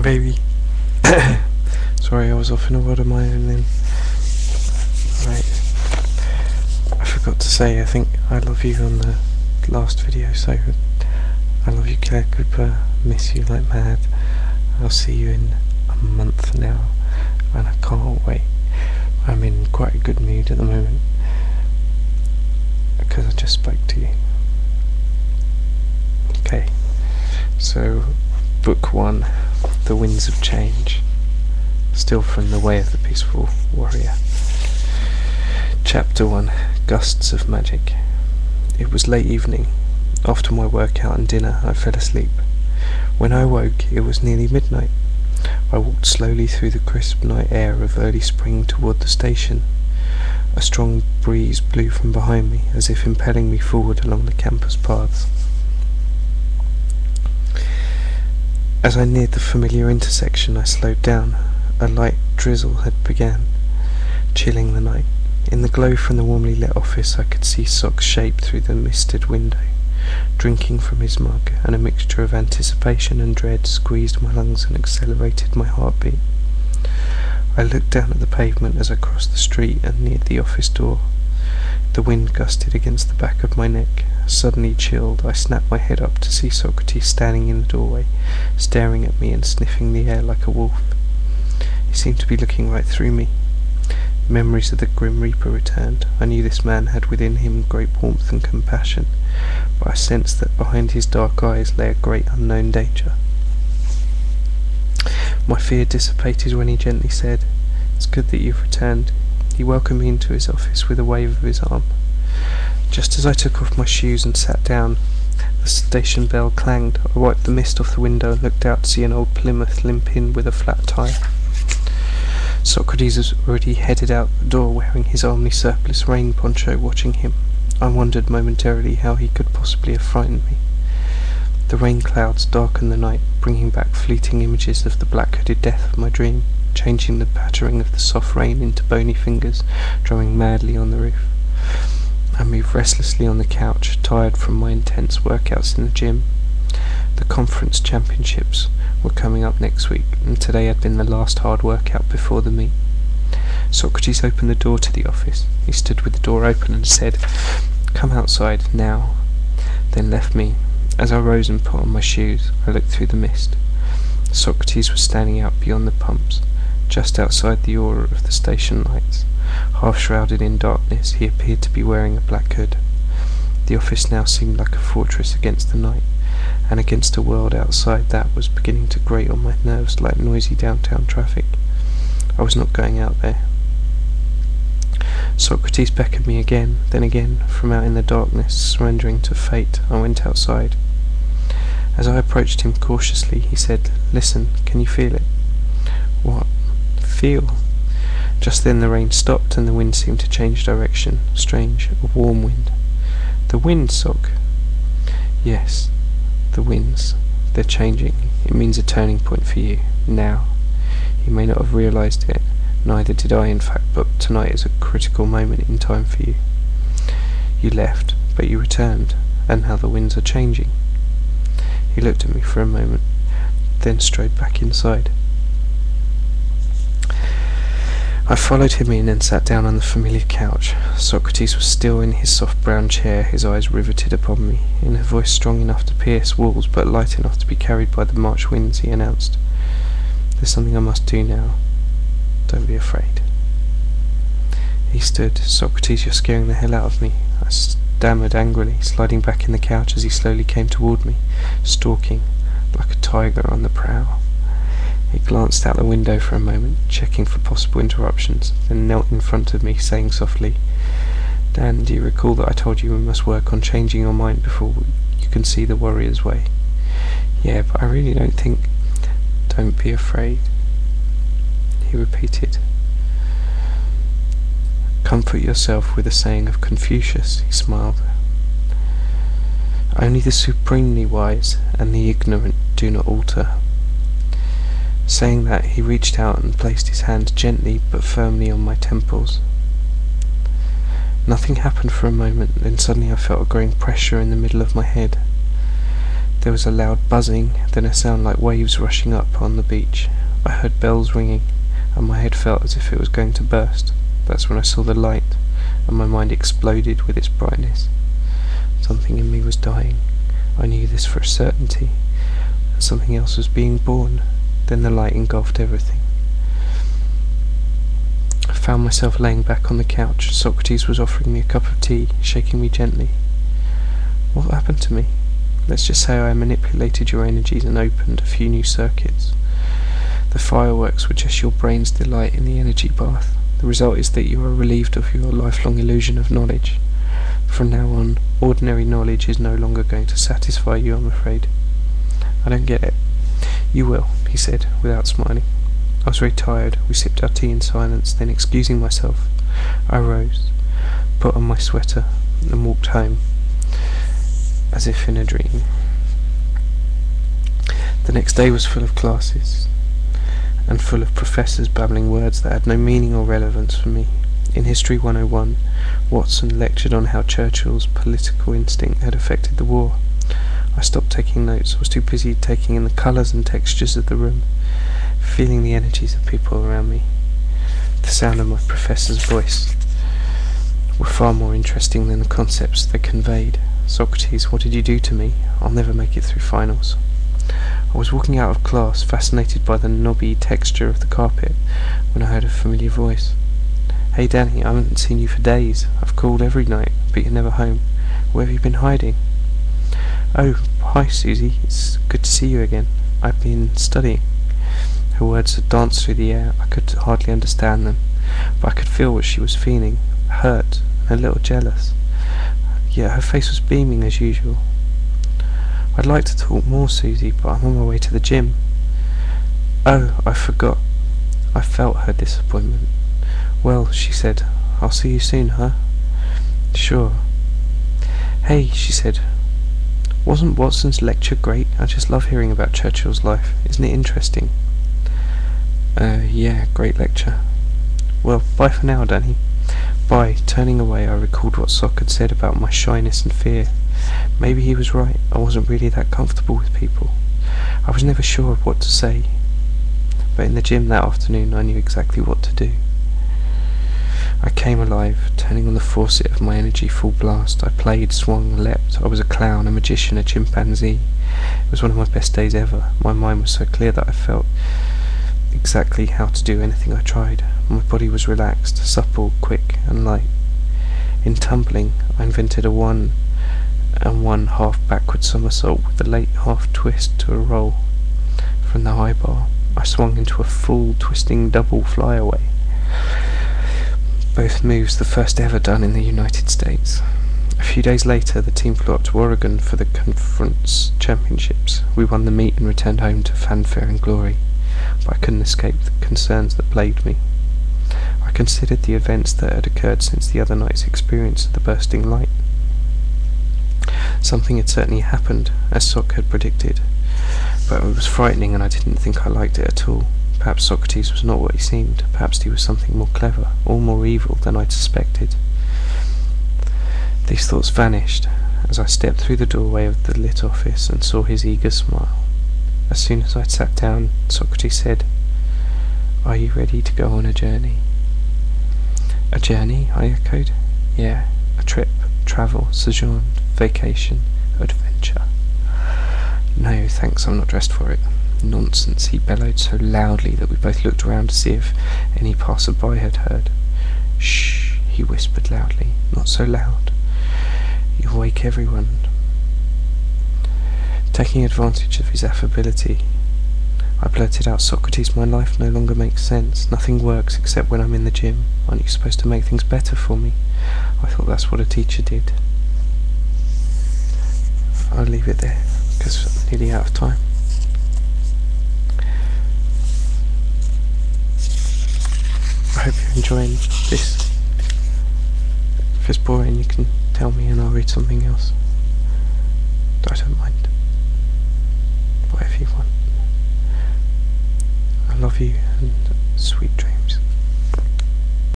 Baby. Sorry, I was off in a world of my own then. Right. I forgot to say, I think I love you on the last video, so I love you, Claire Cooper. Miss you like mad. I'll see you in a month now, and I can't wait. I'm in quite a good mood at the moment, because I just spoke to you. Okay, so book 1, The Winds of Change, still from The Way of the Peaceful Warrior. Chapter 1, Gusts of Magic. It was late evening. After my workout and dinner, I fell asleep. When I woke, it was nearly midnight. I walked slowly through the crisp night air of early spring toward the station. A strong breeze blew from behind me, as if impelling me forward along the campus paths. As I neared the familiar intersection, I slowed down. A light drizzle had begun, chilling the night. In the glow from the warmly lit office, I could see Sock's shape through the misted window, drinking from his mug, and a mixture of anticipation and dread squeezed my lungs and accelerated my heartbeat. I looked down at the pavement as I crossed the street and neared the office door. The wind gusted against the back of my neck. Suddenly chilled, I snapped my head up to see Socrates standing in the doorway, staring at me and sniffing the air like a wolf. He seemed to be looking right through me. Memories of the Grim Reaper returned. I knew this man had within him great warmth and compassion, but I sensed that behind his dark eyes lay a great unknown danger. My fear dissipated when he gently said, "It's good that you've returned." He welcomed me into his office with a wave of his arm. Just as I took off my shoes and sat down, the station bell clanged. I wiped the mist off the window and looked out to see an old Plymouth limp in with a flat tire. Socrates was already headed out the door wearing his army surplus rain poncho, watching him. I wondered momentarily how he could possibly have frightened me. The rain clouds darkened the night, bringing back fleeting images of the black-hooded death of my dream, changing the pattering of the soft rain into bony fingers drumming madly on the roof. I moved restlessly on the couch, tired from my intense workouts in the gym. The conference championships were coming up next week, and today had been the last hard workout before the meet. Socrates opened the door to the office. He stood with the door open and said, "Come outside, now," then left me. As I rose and put on my shoes, I looked through the mist. Socrates was standing out beyond the pumps, just outside the aura of the station lights. Half shrouded in darkness, he appeared to be wearing a black hood. The office now seemed like a fortress against the night, and against a world outside that was beginning to grate on my nerves like noisy downtown traffic. I was not going out there. Socrates beckoned me again, then again. From out in the darkness, surrendering to fate, I went outside. As I approached him cautiously, he said, "Listen, can you feel it?" "What? Feel?" Just then the rain stopped and the wind seemed to change direction. Strange, a warm wind. "The wind, Sock?" "Yes, the winds. They're changing. It means a turning point for you. Now. You may not have realised it. Neither did I, in fact, but tonight is a critical moment in time for you. You left, but you returned, and now the winds are changing." He looked at me for a moment, then strode back inside. I followed him in and sat down on the familiar couch. Socrates was still in his soft brown chair, his eyes riveted upon me. In a voice strong enough to pierce walls, but light enough to be carried by the March winds, he announced, "There's something I must do now. Don't be afraid." He stood. "Socrates, you're scaring the hell out of me," I stammered angrily, sliding back in the couch as he slowly came toward me, stalking like a tiger on the prowl. He glanced out the window for a moment, checking for possible interruptions, then knelt in front of me, saying softly, "Dan, do you recall that I told you we must work on changing your mind before you can see the warrior's way?" "Yeah, but I really don't think—" "Don't be afraid," he repeated. "Comfort yourself with the saying of Confucius," he smiled. "Only the supremely wise and the ignorant do not alter." Saying that, he reached out and placed his hand gently but firmly on my temples. Nothing happened for a moment, then suddenly I felt a growing pressure in the middle of my head. There was a loud buzzing, then a sound like waves rushing up on the beach. I heard bells ringing, and my head felt as if it was going to burst. That's when I saw the light, and my mind exploded with its brightness. Something in me was dying. I knew this for a certainty, and something else was being born. Then the light engulfed everything. I found myself laying back on the couch. Socrates was offering me a cup of tea, shaking me gently. What happened to me? Let's just say I manipulated your energies and opened a few new circuits. The fireworks were just your brain's delight in the energy bath. The result is that you are relieved of your lifelong illusion of knowledge. From now on, ordinary knowledge is no longer going to satisfy you, I'm afraid. I don't get it. You will, he said, without smiling. I was very tired. We sipped our tea in silence, then excusing myself, I rose, put on my sweater, and walked home, as if in a dream. The next day was full of classes, and full of professors babbling words that had no meaning or relevance for me. In History 101, Watson lectured on how Churchill's political instinct had affected the war. I stopped taking notes. I was too busy taking in the colours and textures of the room, feeling the energies of people around me. The sound of my professor's voice were far more interesting than the concepts they conveyed. Socrates, what did you do to me? I'll never make it through finals. I was walking out of class, fascinated by the knobby texture of the carpet, when I heard a familiar voice. Hey Danny, I haven't seen you for days. I've called every night, but you're never home. Where have you been hiding? Oh, hi Susie, it's good to see you again. I've been studying. Her words had danced through the air. I could hardly understand them, but I could feel what she was feeling, hurt and a little jealous. Yet her face was beaming as usual. I'd like to talk more, Susie, but I'm on my way to the gym. Oh, I forgot. I felt her disappointment. Well, she said, I'll see you soon, huh? Sure. Hey, she said, wasn't Watson's lecture great? I just love hearing about Churchill's life. Isn't it interesting? Yeah, great lecture. Well, bye for now, Danny. Bye. Turning away, I recalled what Sock had said about my shyness and fear. Maybe he was right. I wasn't really that comfortable with people. I was never sure of what to say. But in the gym that afternoon, I knew exactly what to do. I came alive, turning on the faucet of my energy full blast. I played, swung, leapt. I was a clown, a magician, a chimpanzee. It was one of my best days ever. My mind was so clear that I felt exactly how to do anything I tried. My body was relaxed, supple, quick, and light. In tumbling, I invented a 1 and 1 half backward somersault with a late half twist to a roll. From the high bar, I swung into a full twisting double flyaway. Both moves the first ever done in the United States. A few days later, the team flew up to Oregon for the conference championships. We won the meet and returned home to fanfare and glory, but I couldn't escape the concerns that plagued me. I considered the events that had occurred since the other night's experience of the bursting light. Something had certainly happened, as Sock had predicted, but it was frightening and I didn't think I liked it at all. Perhaps Socrates was not what he seemed. Perhaps he was something more clever, or more evil than I'd suspected. These thoughts vanished as I stepped through the doorway of the lit office and saw his eager smile. As soon as I'd sat down, Socrates said, "Are you ready to go on a journey?" A journey? I echoed. Yeah, a trip, travel, sojourn, vacation, adventure. No, thanks, I'm not dressed for it. Nonsense, he bellowed so loudly that we both looked around to see if any passer-by had heard. Shh, he whispered loudly. Not so loud. You'll wake everyone. Taking advantage of his affability, I blurted out, Socrates, my life no longer makes sense. Nothing works except when I'm in the gym. Aren't you supposed to make things better for me? I thought that's what a teacher did. I'll leave it there, because I'm nearly out of time. I hope you're enjoying this. If it's boring, you can tell me and I'll read something else. I don't mind. Whatever you want. I love you and sweet dreams.